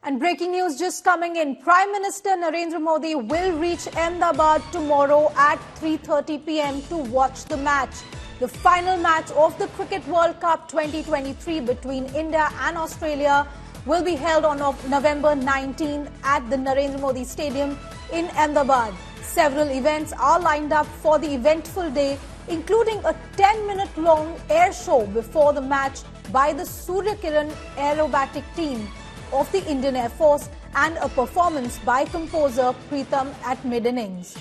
And breaking news just coming in. Prime Minister Narendra Modi will reach Ahmedabad tomorrow at 3:30 p.m. to watch the match. The final match of the Cricket World Cup 2023 between India and Australia will be held on November 19th at the Narendra Modi Stadium in Ahmedabad. Several events are lined up for the eventful day, including a 10-minute long air show before the match by the Surya Kiran aerobatic team of the Indian Air Force and a performance by composer Pritam at mid-innings.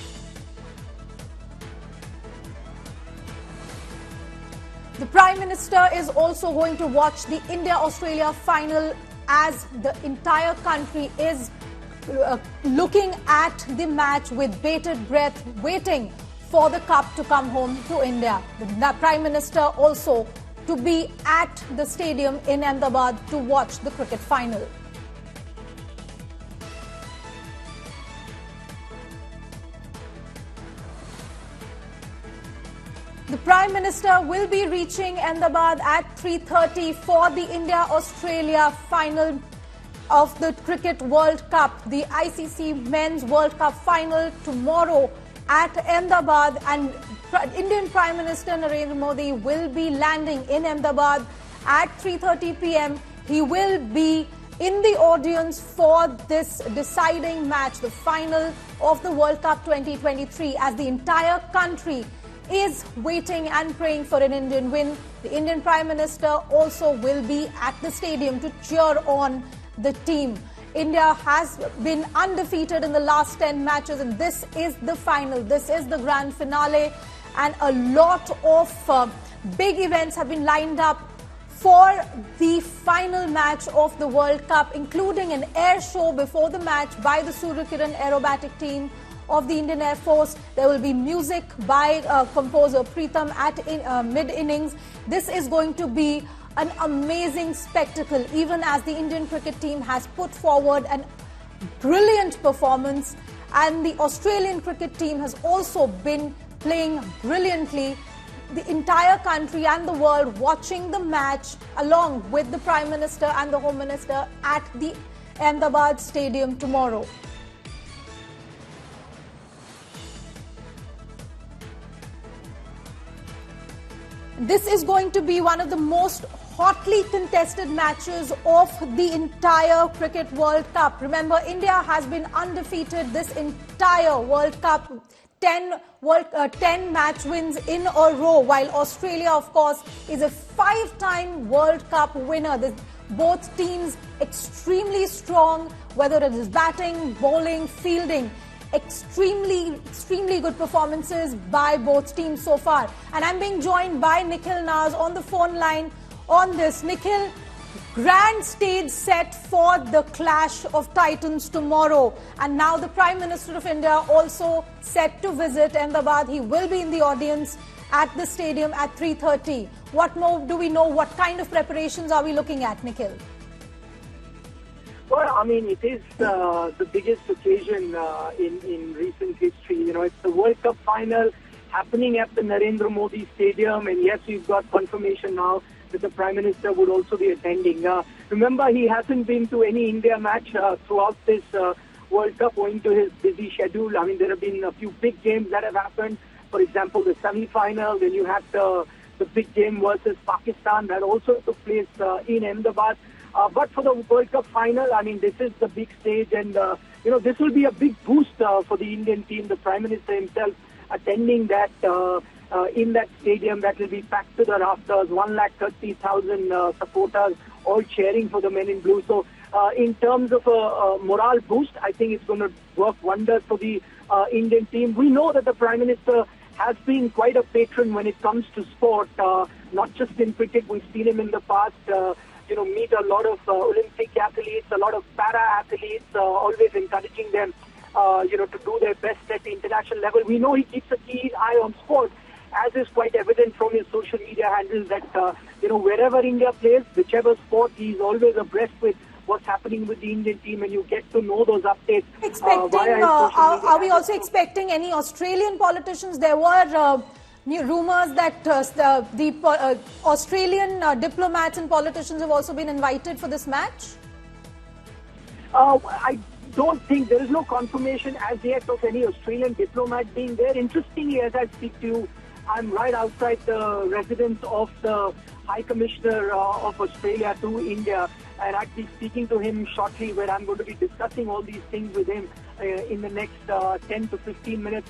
The Prime Minister is also going to watch the India-Australia final as the entire country is looking at the match with bated breath, waiting for the cup to come home to India. The Prime Minister also to be at the stadium in Ahmedabad to watch the cricket final. The Prime Minister will be reaching Ahmedabad at 3:30 for the India-Australia final of the Cricket World Cup, the ICC Men's World Cup final tomorrow at Ahmedabad, and Indian Prime Minister Narendra Modi will be landing in Ahmedabad at 3:30 p.m. He will be in the audience for this deciding match, the final of the World Cup 2023, as the entire country is waiting and praying for an Indian win. The Indian Prime Minister also will be at the stadium to cheer on the team. India has been undefeated in the last 10 matches, and this is the final. This is the grand finale, and a lot of big events have been lined up for the final match of the World Cup, including an air show before the match by the Surya Kiran aerobatic team of the Indian Air Force. There will be music by composer Pritam at mid-innings. This is going to be an amazing spectacle, even as the Indian cricket team has put forward a brilliant performance, and the Australian cricket team has also been playing brilliantly. The entire country and the world watching the match along with the Prime Minister and the Home Minister at the Ahmedabad Stadium tomorrow. This is going to be one of the most hotly contested matches of the entire Cricket World Cup. Remember, India has been undefeated this entire World Cup, 10 match wins in a row, while Australia, of course, is a 5-time World Cup winner. Both teams extremely strong, whether it is batting, bowling, fielding. Extremely good performances by both teams so far. And I'm being joined by Nikhil Naz on the phone line on this. Nikhil, grand stage set for the clash of titans tomorrow. And now the Prime Minister of India also set to visit Ahmedabad. He will be in the audience at the stadium at 3:30. What more do we know? What kind of preparations are we looking at, Nikhil? Well, I mean, it is the biggest occasion in recent history. You know, it's the World Cup final happening at the Narendra Modi Stadium. And yes, we've got confirmation now that the Prime Minister would also be attending. Remember, he hasn't been to any India match throughout this World Cup owing to his busy schedule. I mean, there have been a few big games that have happened. For example, the semi-final, then you had the big game versus Pakistan that also took place in Ahmedabad. But for the World Cup final, I mean, this is the big stage, and this will be a big boost for the Indian team. The Prime Minister himself attending that in that stadium that will be packed to the rafters, 130,000 supporters all cheering for the men in blue. So in terms of a morale boost, I think it's going to work wonders for the Indian team. We know that the Prime Minister has been quite a patron when it comes to sport, not just in cricket. We've seen him in the past meet a lot of Olympic athletes, a lot of para-athletes, always encouraging them, to do their best at the international level. We know he keeps a keen eye on sport, as is quite evident from his social media handles that, wherever India plays, whichever sport, he's always abreast with what's happening with the Indian team, and you get to know those updates. Are we also expecting any Australian politicians? There were rumors that the Australian diplomats and politicians have also been invited for this match. I don't think there is no confirmation as yet of any Australian diplomat being there. Interestingly, as I speak to you, I'm right outside the residence of the High Commissioner of Australia to India, and I'll be speaking to him shortly, where I'm going to be discussing all these things with him in the next 10 to 15 minutes.